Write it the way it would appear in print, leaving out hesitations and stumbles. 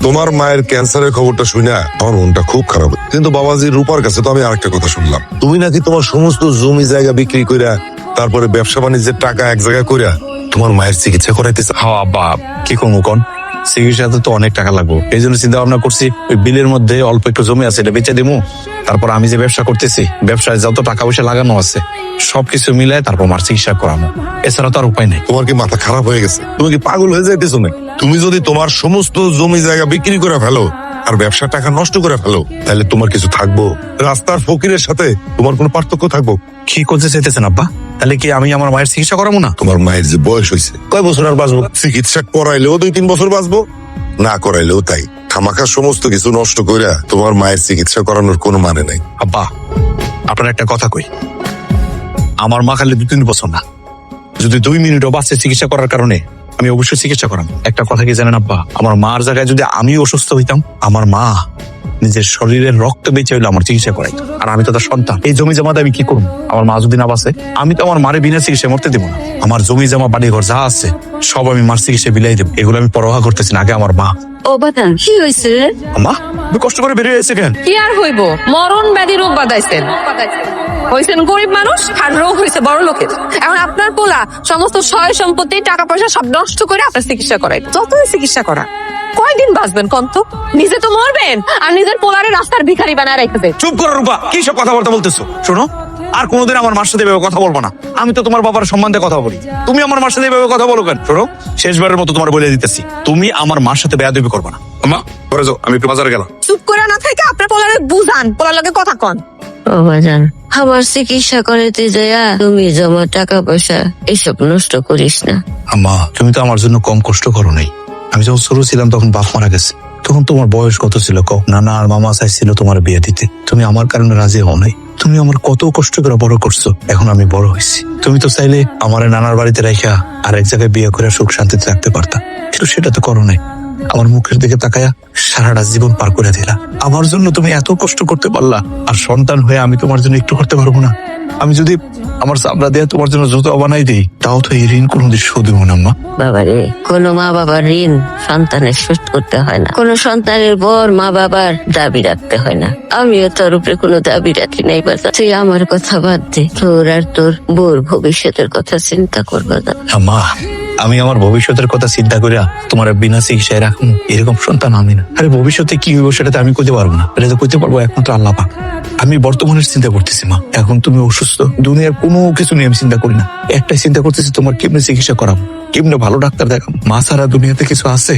তোমার মায়ের ক্যান্সারের খবরটা শুনে আমার মনটা খুব খারাপ। কিন্তু বাবাজি রূপার কাছে তো আমি আরেকটা কথা শুনলাম, তুমি নাকি তোমার সমস্ত জমি জায়গা বিক্রি কইরা তারপরে ব্যবসা বাণিজ্যের টাকা এক জায়গায় কইরা তোমার মায়ের চিকিৎসা করাইতেছে। হ্যাঁ আব্বা, কি করবো কোন, চিকিৎসাতে তো অনেক টাকা লাগবে। এই জন্য চিন্তা ভাবনা করছি ওই বিলের মধ্যে অল্প একটু জমি আছে, এটা বেচে দিবো। তারপর আমি যে ব্যবসা করতেছি, ব্যবসায় যত টাকা পয়সা লাগানো আছে সবকিছু মিলায় তারপর মার চিকিৎসা করানো, এছাড়া তো আর উপায় নেই। তোমার কি মাথা খারাপ হয়ে গেছে? তুমি কি পাগল হয়ে যাইতেছো না? তুমি যদি তোমার সমস্ত জমি জায়গা বিক্রি করে ফেলো আর ব্যবসার টাকা নষ্ট করে ফেলো, তাহলে তোমার কিছু থাকবো? রাস্তার ফকিরের সাথে তোমার কোনো পার্থক্য থাকবো? কি করতে চাইতেছেন আব্বা? তাহলে কি আমি আমার মায়ের চিকিৎসা করাবো না? তোমার মায়ের যে বয়স হয়েছে, কয় বছর আর বাঁচবো? চিকিৎসা করাইলেও 2-3 বছর বাঁচবো, না করাইলেও তাই। খামাখা সমস্ত কিছু নষ্ট কইরা তোমার মায়ের চিকিৎসা করানোর কোনো মানে নাই। আব্বা, আপনার একটা কথা কই, আমার মা খালি 2-3 বছর না, যদি 2 মিনিটও বাঁচে চিকিৎসা করার কারণে আমি অবশ্যই চিকিৎসা করাবো। একটা কথা কি জানেন আব্বা, আমার মার জায়গায় যদি আমি অসুস্থ হইতাম, আমার মা নিজের শরীরের রক্ত বেঁচে হইলো আমার চিকিৎসা করাই, আর আমি তো তার সন্তান। এই জমি জমাতে আমি কি করবো? আমার মা যদি না বাঁচে, আমি তো আমার মারে বিনা চিকিৎসা মরতে দেবো না। আমার জমি জমা বাড়ি ঘর যা আছে সব আমি মার চিকিৎসা বিলাই দেবো, এগুলো আমি পরোয়া করতেছি না। আগে আমার মা। ও বাদান, কি হয়েছে? মা, তুমি কষ্ট করে বেরিয়ে এসে কেন? কি আর হইব, মরণ ব্যাধি রোগ বাদাইছেন। হয়েছেন গরিব মানুষ আর রোগ হয়েছে বড় লোকের। এখন আপনার পোলা সমস্ত সয় সম্পত্তি টাকা পয়সা সব নষ্ট করে আপনার চিকিৎসা করাই। যতই চিকিৎসা করা, কয়দিন বাঁচবেন কন্ত? নিজে তো মরবেন আর নিজের পোলারে রাস্তার ভিখারি বানায় রেখেছে। চুপ করো রূপা, কি সব কথাবার্তা বলতেছো? শোনো, আর কোনোদিন আমার মার সাথে এভাবে কথা বলবো না। আমি তো তোমার বাবার সম্মান দিয়ে কথা বলি, তুমি আমার মার সাথে এভাবে কথা বলো কেন? শোনো, শেষবারের মতো তোমার বলে দিতেছি, তুমি আমার মার সাথে বেয়াদবি করবে না। মা, ঘরে যাও, আমি একটু বাজারে গেলাম। চুপ করে না থেকে আপনার পোলারে বুঝান, পোলার লগে কথা কন। ও বাজান, আমার চিকিৎসা করাতে যাইয়া তুমি জমা টাকা পয়সা এসব নষ্ট করিস না। আম্মা, তুমি তো আমার জন্য কম কষ্ট করো নাই। আমি যখন ছোট ছিলাম তখন বাপ মারা গেছে, তখন তোমার বয়স কত ছিল কও? নানা আর মামা চাইছিল তোমার বিয়ে দিতে, তুমি আমার কারণে রাজি হও নাই। তুমি আমার কত কষ্ট করে বড় করছো, এখন আমি বড় হয়েছি। তুমি তো চাইলে আমার নানার বাড়িতে রাখা আর এক জায়গায় বিয়ে করে সুখ শান্তিতে রাখতে পারতা, কিন্তু সেটা তো করো নাই। আমার মুখের দিকে তাকায়া সারাটা জীবন পার করে দিলা। আমার জন্য তুমি এত কষ্ট করতে পারলা, আর সন্তান হয়ে আমি তোমার জন্য একটু করতে পারবো না? আমি যদি আমার চামড়া দিয়ে তোমার জন্য জুতো বানাই দিই, তাও তো এই ঋণ কোনোদিন শোধ দিব না মা। বাবারে, কোনো মা বাবার ঋণ সন্তানের শোধ করতে হয় না, কোনো সন্তানের পর মা বাবার দাবি রাখতে হয় না। আমিও তোর উপরে কোনো দাবি রাখি নাই বাবা। তুই আমার কথা বাদ দে, তোর আর তোর বোর ভবিষ্যতের কথা চিন্তা করবা না। মা, আমি আমার ভবিষ্যতের কথা চিন্তা করিয়া তোমার বিনা চিকিৎসায় রাখুন এরকম সন্তান আমি না। আরে ভবিষ্যতে কি হইব সেটা তো আমি কইতে পারবো না, এটা তো কইতে পারবো একমাত্র আল্লাহ পাক। আমি বর্তমানের চিন্তা করতেছি মা, এখন তুমি অসুস্থ, দুনিয়ার কোনো কিছু নিয়ে আমি চিন্তা করি না। একটাই চিন্তা করতেছি, তোমার কেমনে চিকিৎসা করাবো, কেমনে ভালো ডাক্তার দেখাবো। মা ছাড়া দুনিয়াতে কিছু আছে?